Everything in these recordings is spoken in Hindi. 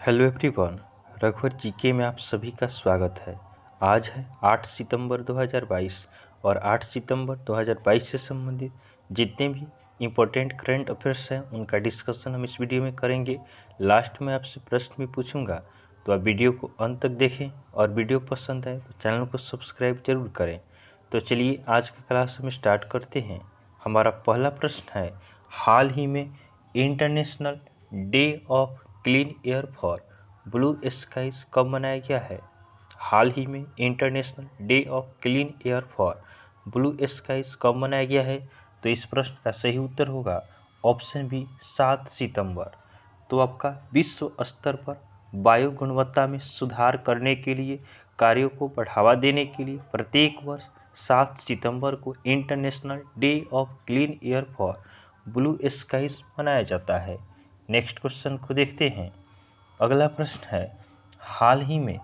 हेलो एवरीवन, रघुवर जीके में आप सभी का स्वागत है। आज है 8 सितंबर 2022 और 8 सितंबर 2022 से संबंधित जितने भी इम्पोर्टेंट करंट अफेयर्स हैं उनका डिस्कशन हम इस वीडियो में करेंगे। लास्ट में आपसे प्रश्न भी पूछूंगा, तो आप वीडियो को अंत तक देखें और वीडियो पसंद आए तो चैनल को सब्सक्राइब जरूर करें। तो चलिए आज का क्लास हम स्टार्ट करते हैं। हमारा पहला प्रश्न है, हाल ही में international day of clean air for blue skies कब मनाया गया है? हाल ही में international day of clean air for blue skies कब मनाया गया है? तो इस प्रश्न का सही उत्तर होगा ऑप्शन बी 7 सितंबर। तो आपका विश्व स्तर पर वायु गुणवत्ता में सुधार करने के लिए कार्यों को बढ़ावा देने के लिए प्रत्येक वर्ष 7 सितंबर को international day of clean air for blue skies मनाया जाता है। नेक्स्ट क्वेश्चन को देखते हैं। अगला प्रश्न है, हाल ही में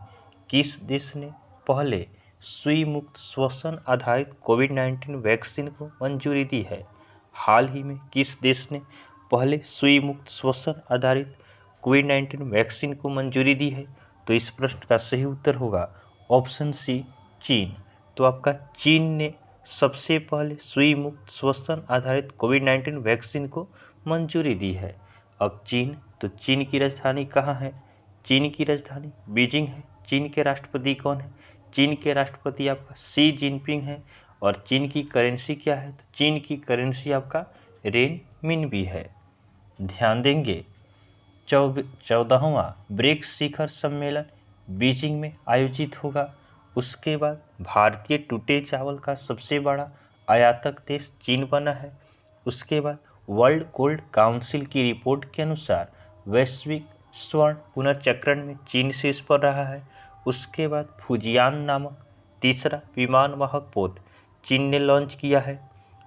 किस देश ने पहले सुई मुक्त श्वसन आधारित कोविड-19 वैक्सीन को मंजूरी दी है? हाल ही में किस देश ने पहले सुई मुक्त श्वसन आधारित कोविड-19 वैक्सीन को मंजूरी दी है? तो इस प्रश्न का सही उत्तर होगा ऑप्शन सी, चीन। तो आपका चीन ने सबसे पहले सुई मुक्त श्वसन आधारित कोविड-19 वैक्सीन को मंजूरी दी है। अब चीन, तो चीन की राजधानी कहाँ है? चीन की राजधानी बीजिंग है। चीन के राष्ट्रपति कौन है? चीन के राष्ट्रपति आपका सी जिनपिंग है। और चीन की करेंसी क्या है? तो चीन की करेंसी आपका रेनमिन भी है। ध्यान देंगे, 14वां ब्रिक्स शिखर सम्मेलन बीजिंग में आयोजित होगा। उसके बाद भारतीय टूटे चावल का सबसे बड़ा आयातक देश चीन बना है। उसके बाद वर्ल्ड गोल्ड काउंसिल की रिपोर्ट के अनुसार वैश्विक स्वर्ण पुनर्चक्रण में चीन शीर्ष पर रहा है। उसके बाद फुजियान नामक तीसरा विमान वाहक पोत चीन ने लॉन्च किया है।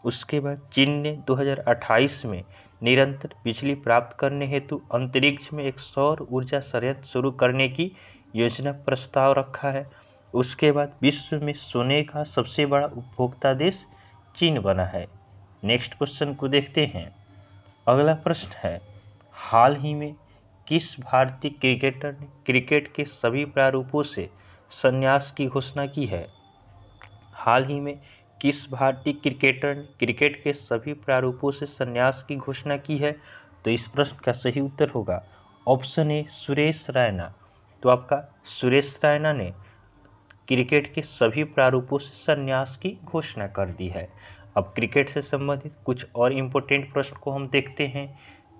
उसके बाद चीन ने 2028 में निरंतर बिजली प्राप्त करने हेतु अंतरिक्ष में एक सौर ऊर्जा संयंत्र शुरू करने की योजना प्रस्ताव रखा है। उसके बाद विश्व में सोने का सबसे बड़ा उपभोक्ता देश चीन बना है। नेक्स्ट क्वेश्चन को देखते हैं। अगला प्रश्न है, हाल ही में किस भारतीय क्रिकेटर ने क्रिकेट के सभी प्रारूपों से संन्यास की घोषणा की है? हाल ही में किस भारतीय क्रिकेटर ने क्रिकेट के सभी प्रारूपों से संन्यास की घोषणा की है? तो इस प्रश्न का सही उत्तर होगा ऑप्शन ए, सुरेश रैना। तो आपका सुरेश रैना ने क्रिकेट के सभी प्रारूपों से संन्यास की घोषणा कर दी है। अब क्रिकेट से संबंधित कुछ और इम्पोर्टेंट प्रश्न को हम देखते हैं।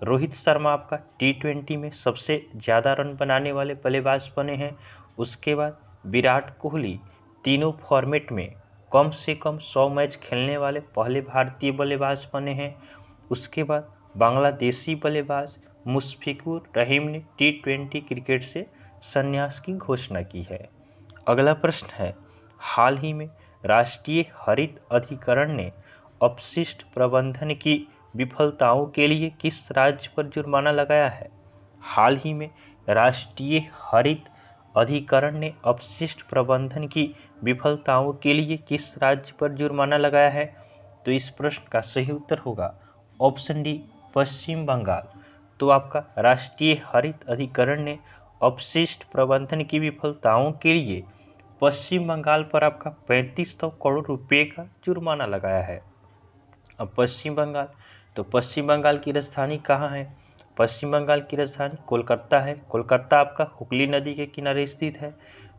रोहित शर्मा आपका T20 में सबसे ज़्यादा रन बनाने वाले बल्लेबाज बने हैं। उसके बाद विराट कोहली तीनों फॉर्मेट में कम से कम 100 मैच खेलने वाले पहले भारतीय बल्लेबाज बने हैं। उसके बाद बांग्लादेशी बल्लेबाज मुशफिकुर रहीम ने T20 क्रिकेट से संन्यास की घोषणा की है। अगला प्रश्न है, हाल ही में राष्ट्रीय हरित अधिकरण ने अपशिष्ट प्रबंधन की विफलताओं के लिए किस राज्य पर जुर्माना लगाया है? हाल ही में राष्ट्रीय हरित अधिकरण ने अपशिष्ट प्रबंधन की विफलताओं के लिए किस राज्य पर जुर्माना लगाया है? तो इस प्रश्न का सही उत्तर होगा ऑप्शन डी, पश्चिम बंगाल। तो आपका राष्ट्रीय हरित अधिकरण ने अपशिष्ट प्रबंधन की विफलताओं के लिए पश्चिम बंगाल पर आपका 3500 करोड़ रुपए का जुर्माना लगाया है। अब पश्चिम बंगाल, तो पश्चिम बंगाल की राजधानी कहाँ है? पश्चिम बंगाल की राजधानी कोलकाता है। कोलकाता आपका हुगली नदी के किनारे स्थित है।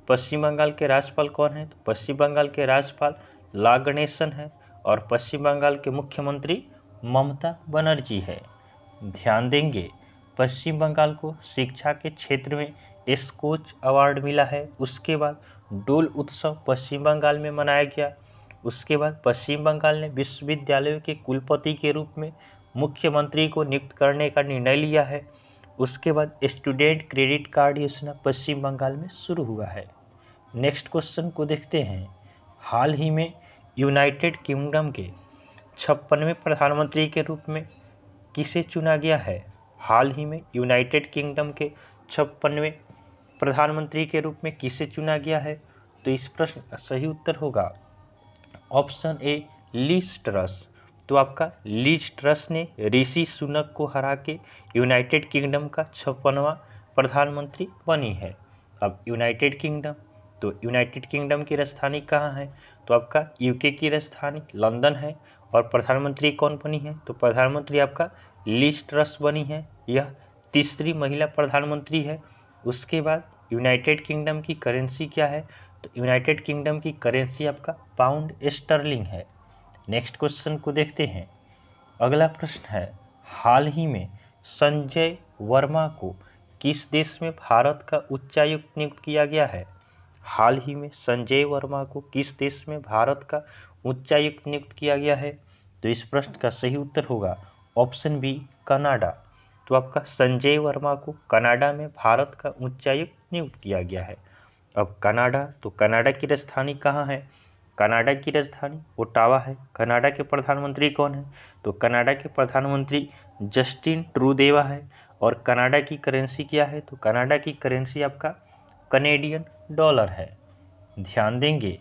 पश्चिम बंगाल के राज्यपाल कौन है? तो पश्चिम बंगाल के राज्यपाल ला गणेशन है। और पश्चिम बंगाल के मुख्यमंत्री ममता बनर्जी है। ध्यान देंगे, पश्चिम बंगाल को शिक्षा के क्षेत्र में स्कोच अवार्ड मिला है। उसके बाद डोल उत्सव पश्चिम बंगाल में मनाया गया। उसके बाद पश्चिम बंगाल ने विश्वविद्यालयों के कुलपति के रूप में मुख्यमंत्री को नियुक्त करने का निर्णय लिया है। उसके बाद स्टूडेंट क्रेडिट कार्ड योजना पश्चिम बंगाल में शुरू हुआ है। नेक्स्ट क्वेश्चन को देखते हैं। हाल ही में यूनाइटेड किंगडम के 56वें प्रधानमंत्री के रूप में किसे चुना गया है? हाल ही में यूनाइटेड किंगडम के 56वें प्रधानमंत्री के रूप में किसे चुना गया है? तो इस प्रश्न का सही उत्तर होगा ऑप्शन ए, लीज ट्रस। तो आपका लीज ट्रस ने ऋषि सुनक को हरा के यूनाइटेड किंगडम का 56वां प्रधानमंत्री बनी है। अब यूनाइटेड किंगडम, तो यूनाइटेड किंगडम की राजधानी कहाँ है? तो आपका यूके की राजधानी लंदन है। और प्रधानमंत्री कौन बनी है? तो प्रधानमंत्री आपका लिज ट्रस बनी है। यह तीसरी महिला प्रधानमंत्री है। उसके बाद यूनाइटेड किंगडम की करेंसी क्या है? तो यूनाइटेड किंगडम की करेंसी आपका पाउंड स्टर्लिंग है। नेक्स्ट क्वेश्चन को देखते हैं। अगला प्रश्न है, हाल ही में संजय वर्मा को किस देश में भारत का उच्चायुक्त नियुक्त किया गया है? हाल ही में संजय वर्मा को किस देश में भारत का उच्चायुक्त नियुक्त किया गया है? तो इस प्रश्न का सही उत्तर होगा ऑप्शन बी, कनाडा। तो आपका संजय वर्मा को कनाडा में भारत का उच्चायुक्त नियुक्त किया गया है। अब कनाडा, तो कनाडा की राजधानी कहाँ है? कनाडा की राजधानी ओटावा है। कनाडा के प्रधानमंत्री कौन है? तो कनाडा के प्रधानमंत्री जस्टिन ट्रूदेवा है। और कनाडा की करेंसी क्या है? तो कनाडा की करेंसी आपका कनेडियन डॉलर है। ध्यान देंगे,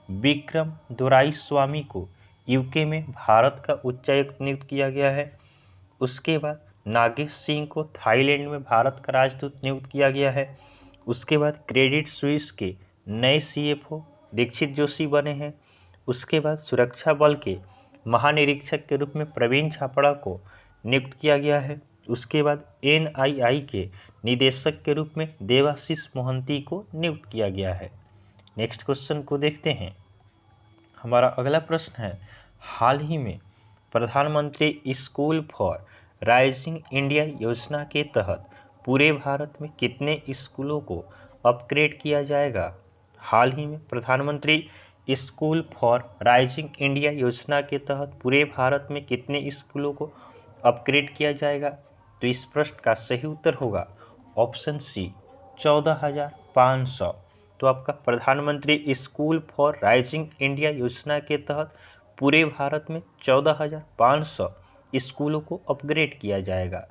विक्रम दोराईस्वामी को यूके में भारत का उच्चायुक्त नियुक्त किया गया है। उसके बाद नागेश सिंह को थाईलैंड में भारत का राजदूत नियुक्त किया गया है। उसके बाद क्रेडिट स्विस के नए सीएफओ दीक्षित जोशी बने हैं। उसके बाद सुरक्षा बल के महानिरीक्षक के रूप में प्रवीण छापड़ा को नियुक्त किया गया है। उसके बाद एनआईआई के निदेशक के रूप में देवाशीष मोहंती को नियुक्त किया गया है। नेक्स्ट क्वेश्चन को देखते हैं। हमारा अगला प्रश्न है, हाल ही में प्रधानमंत्री स्कूल फॉर राइजिंग इंडिया योजना के तहत पूरे भारत में कितने स्कूलों को अपग्रेड किया जाएगा? हाल ही में प्रधानमंत्री स्कूल फॉर राइजिंग इंडिया योजना के तहत पूरे भारत में कितने स्कूलों को अपग्रेड किया जाएगा? तो इस प्रश्न का सही उत्तर होगा ऑप्शन सी, 14,500। तो आपका प्रधानमंत्री स्कूल फॉर राइजिंग इंडिया योजना के तहत पूरे भारत में 14,500 स्कूलों को अपग्रेड किया जाएगा।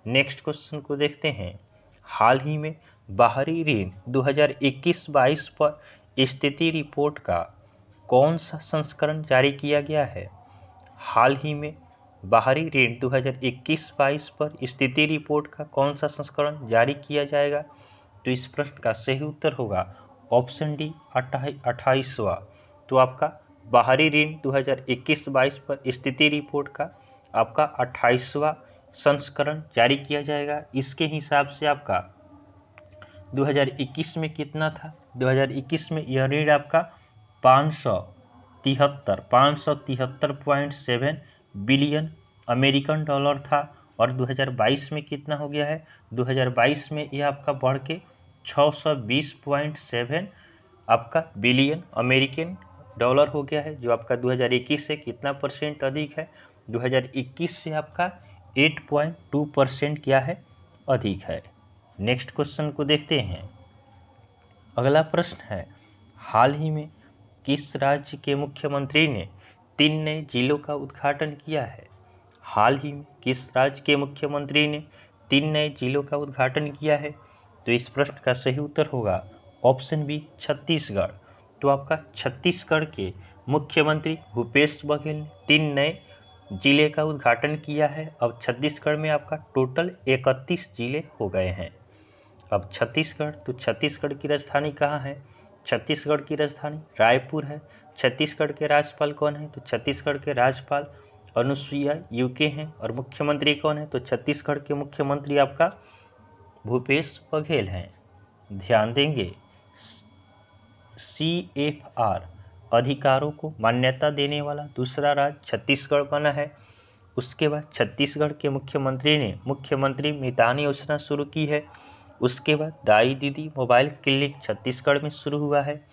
नेक्स्ट क्वेश्चन को देखते हैं। हाल ही में बाहरी ऋण 2021-22 पर स्थिति रिपोर्ट का कौन सा संस्करण जारी किया गया है? हाल ही में बाहरी ऋण 2021-22 पर स्थिति रिपोर्ट का कौन सा संस्करण जारी किया जाएगा? तो इस प्रश्न का सही उत्तर होगा ऑप्शन डी, 28वां। तो आपका बाहरी ऋण 2021-22 पर स्थिति रिपोर्ट का आपका 28वां संस्करण जारी किया जाएगा। इसके हिसाब से आपका 2021 में कितना था? 2021 में यह ऋण आपका 573.7 बिलियन अमेरिकन डॉलर था। और 2022 में कितना हो गया है? 2022 में यह आपका बढ़ के 620.7 आपका बिलियन अमेरिकन डॉलर हो गया है, जो आपका 2021 से कितना परसेंट अधिक है? 2021 से आपका 8.2% क्या है? अधिक है। नेक्स्ट क्वेश्चन को देखते हैं। अगला प्रश्न है, हाल ही में किस राज्य के मुख्यमंत्री ने 3 नए जिलों का उद्घाटन किया है? हाल ही में किस राज्य के मुख्यमंत्री ने 3 नए जिलों का उद्घाटन किया है? तो इस प्रश्न का सही उत्तर होगा ऑप्शन बी, छत्तीसगढ़। तो आपका छत्तीसगढ़ के मुख्यमंत्री भूपेश बघेल ने 3 नए जिले का उद्घाटन किया है। अब छत्तीसगढ़ में आपका टोटल 31 जिले हो गए हैं। अब छत्तीसगढ़, तो छत्तीसगढ़ की राजधानी कहाँ है? छत्तीसगढ़ की राजधानी रायपुर है। छत्तीसगढ़ के राज्यपाल कौन है? तो छत्तीसगढ़ के राज्यपाल अनुसुईया यूके हैं। और मुख्यमंत्री कौन है? तो छत्तीसगढ़ के मुख्यमंत्री आपका भूपेश बघेल हैं। ध्यान देंगे, CFR अधिकारों को मान्यता देने वाला दूसरा राज्य छत्तीसगढ़ बना है। उसके बाद छत्तीसगढ़ के मुख्यमंत्री ने मुख्यमंत्री मितान योजना शुरू की है। उसके बाद दाई दीदी मोबाइल क्लिनिक छत्तीसगढ़ में शुरू हुआ है।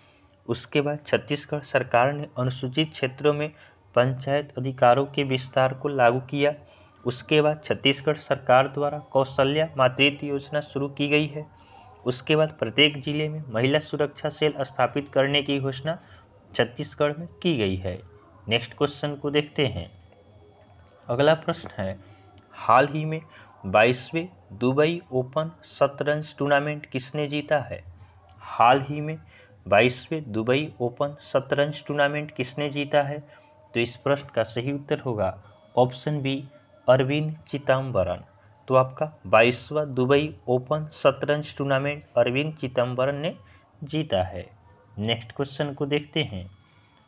उसके बाद छत्तीसगढ़ सरकार ने अनुसूचित क्षेत्रों में पंचायत अधिकारों के विस्तार को लागू किया। उसके बाद छत्तीसगढ़ सरकार द्वारा कौशल्या मातृत्व योजना शुरू की गई है। उसके बाद प्रत्येक जिले में महिला सुरक्षा सेल स्थापित करने की घोषणा छत्तीसगढ़ में की गई है। नेक्स्ट क्वेश्चन को देखते हैं। अगला प्रश्न है, हाल ही में 22वें दुबई ओपन शतरंज टूर्नामेंट किसने जीता है? हाल ही में 22वें दुबई ओपन शतरंज टूर्नामेंट किसने जीता है? तो इस प्रश्न का सही उत्तर होगा ऑप्शन बी, अरविंद चिदम्बरम। तो आपका 22वां दुबई ओपन शतरंज टूर्नामेंट अरविंद चिदम्बरम ने जीता है। नेक्स्ट क्वेश्चन को देखते हैं।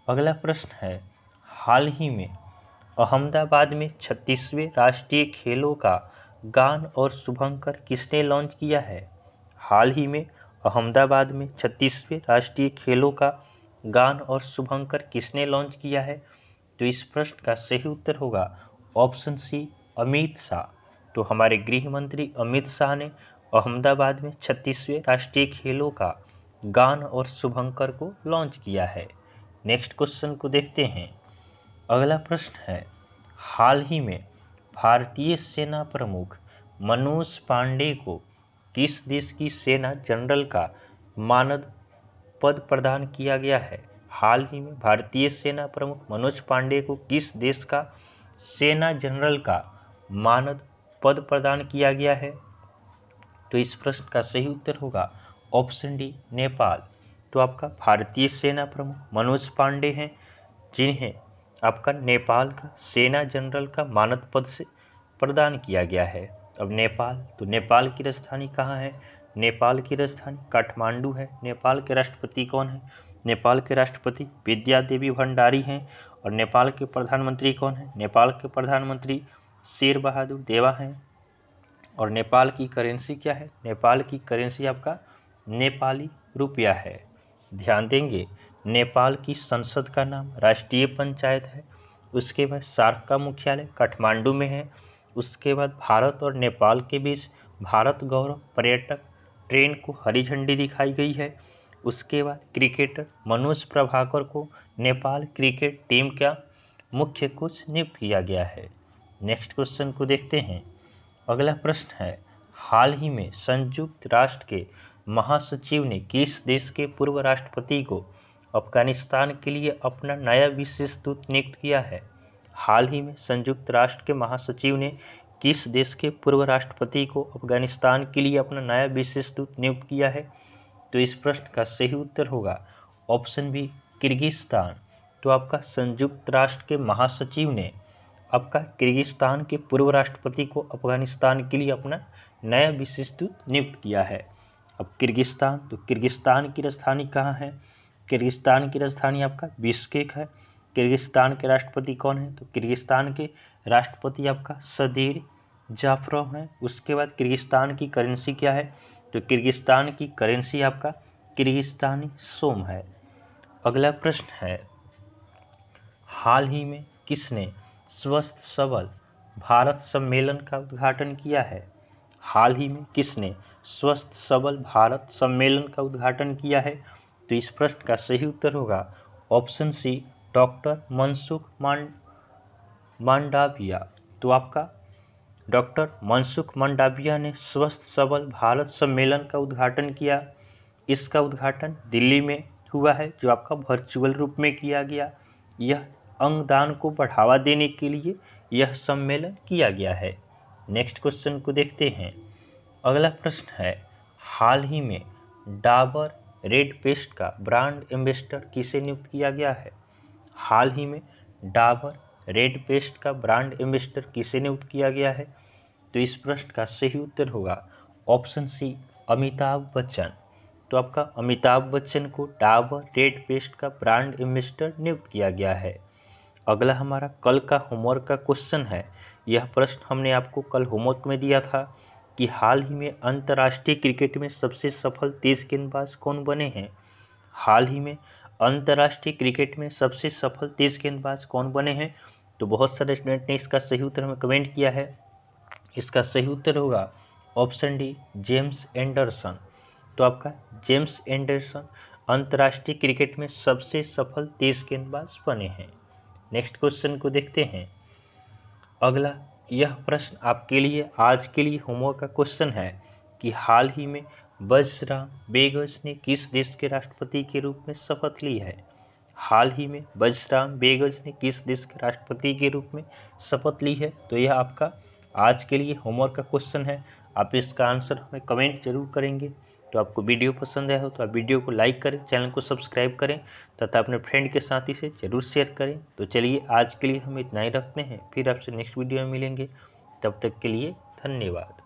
अगला प्रश्न है, हाल ही में अहमदाबाद में 36वें राष्ट्रीय खेलों का गान और शुभंकर किसने लॉन्च किया है? हाल ही में अहमदाबाद में 36वें राष्ट्रीय खेलों का गान और शुभंकर किसने लॉन्च किया है? तो इस प्रश्न का सही उत्तर होगा ऑप्शन सी, अमित शाह। तो हमारे गृह मंत्री अमित शाह ने अहमदाबाद में 36वें राष्ट्रीय खेलों का गान और शुभंकर को लॉन्च किया है। नेक्स्ट क्वेश्चन को देखते हैं। अगला प्रश्न है, हाल ही में भारतीय सेना प्रमुख मनोज पांडे को किस देश की सेना जनरल का मानद पद प्रदान किया गया है? हाल ही में भारतीय सेना प्रमुख मनोज पांडे को किस देश का सेना जनरल का मानद पद प्रदान किया गया है? तो इस प्रश्न का सही उत्तर होगा ऑप्शन डी, नेपाल। तो आपका भारतीय सेना प्रमुख मनोज पांडे हैं, जिन्हें आपका नेपाल का सेना जनरल का मानद पद से प्रदान किया गया है। अब नेपाल, तो नेपाल की राजधानी कहाँ है? नेपाल की राजधानी काठमांडू है। नेपाल के राष्ट्रपति कौन है? नेपाल के राष्ट्रपति विद्या देवी भंडारी हैं। और नेपाल के प्रधानमंत्री कौन है? नेपाल के प्रधानमंत्री शेर बहादुर देवा हैं। और नेपाल की करेंसी क्या है? नेपाल की करेंसी आपका नेपाली रुपया है। ध्यान देंगे, नेपाल की संसद का नाम राष्ट्रीय पंचायत है। उसके बाद सार्क का मुख्यालय काठमांडू में है। उसके बाद भारत और नेपाल के बीच भारत गौरव पर्यटक ट्रेन को हरी झंडी दिखाई गई है। उसके बाद क्रिकेटर मनोज प्रभाकर को नेपाल क्रिकेट टीम का मुख्य कोच नियुक्त किया गया है। नेक्स्ट क्वेश्चन को देखते हैं। अगला प्रश्न है, हाल ही में संयुक्त राष्ट्र के महासचिव ने किस देश के पूर्व राष्ट्रपति को अफगानिस्तान के लिए अपना नया विशेष दूत नियुक्त किया है? हाल ही में संयुक्त राष्ट्र के महासचिव ने किस देश के पूर्व राष्ट्रपति को अफगानिस्तान के लिए अपना नया विशेष दूत नियुक्त किया है? तो इस प्रश्न का सही उत्तर होगा ऑप्शन बी, किर्गिस्तान। तो आपका संयुक्त राष्ट्र के महासचिव ने आपका किर्गिस्तान के पूर्व राष्ट्रपति को अफगानिस्तान के लिए अपना नया विशेष दूत नियुक्त किया है। अब किर्गिस्तान, तो किर्गिस्तान की राजधानी कहाँ है? किर्गिस्तान की राजधानी आपका बिश्केक है। किर्गिस्तान के राष्ट्रपति कौन है? तो किर्गिस्तान के राष्ट्रपति आपका सदीर जाफरोव हैं। उसके बाद किर्गिस्तान की करेंसी क्या है? तो किर्गिस्तान की करेंसी आपका किर्गिस्तानी सोम है। अगला प्रश्न है, हाल ही में किसने स्वस्थ सबल भारत सम्मेलन का उद्घाटन किया है? हाल ही में किसने स्वस्थ सबल भारत सम्मेलन का उद्घाटन किया है? तो इस प्रश्न का सही उत्तर होगा option C, doctor Mansukh Mandaviya. तो आपका डॉक्टर मनसुख मांडविया ने स्वस्थ सबल भारत सम्मेलन का उद्घाटन किया। इसका उद्घाटन दिल्ली में हुआ है, जो आपका वर्चुअल रूप में किया गया। यह अंगदान को बढ़ावा देने के लिए यह सम्मेलन किया गया है। नेक्स्ट क्वेश्चन को देखते हैं। अगला प्रश्न है, हाल ही में डाबर रेड पेस्ट का ब्रांड एम्बेसडर किसे नियुक्त किया गया है? हाल ही में डाबर रेड पेस्ट का ब्रांड एम्बेसडर किसे नियुक्त किया गया है? तो इस प्रश्न का सही उत्तर होगा ऑप्शन सी, अमिताभ बच्चन। तो आपका अमिताभ बच्चन को डाबर रेड पेस्ट का ब्रांड एम्बेसडर नियुक्त किया गया है। अगला हमारा कल का होमवर्क का क्वेश्चन है। यह प्रश्न हमने आपको कल होमवर्क में दिया था कि हाल ही में अंतर्राष्ट्रीय क्रिकेट में सबसे सफल तेज गेंदबाज कौन बने हैं? हाल ही में अंतर्राष्ट्रीय क्रिकेट में सबसे सफल तेज गेंदबाज कौन बने हैं? तो बहुत सारे स्टूडेंट ने इसका सही उत्तर हमें कमेंट किया है। इसका सही उत्तर होगा ऑप्शन डी, जेम्स एंडरसन। तो आपका जेम्स एंडरसन अंतर्राष्ट्रीय क्रिकेट में सबसे सफल तेज गेंदबाज बने हैं। नेक्स्ट क्वेश्चन को देखते हैं। अगला यह प्रश्न आपके लिए आज के लिए होमवर्क का क्वेश्चन है कि हाल ही में बजराम बेगस ने किस देश के राष्ट्रपति के रूप में शपथ ली है? हाल ही में बजराम बेगस ने किस देश के राष्ट्रपति के रूप में शपथ ली है? तो यह आपका आज के लिए होमवर्क का क्वेश्चन है। आप इसका आंसर हमें कमेंट जरूर करेंगे। तो आपको वीडियो पसंद आया हो तो आप वीडियो को लाइक करें, चैनल को सब्सक्राइब करें तथा अपने फ्रेंड के साथ इसे जरूर शेयर करें। तो चलिए आज के लिए हम इतना ही रखते हैं, फिर आपसे नेक्स्ट वीडियो में मिलेंगे। तब तक के लिए धन्यवाद।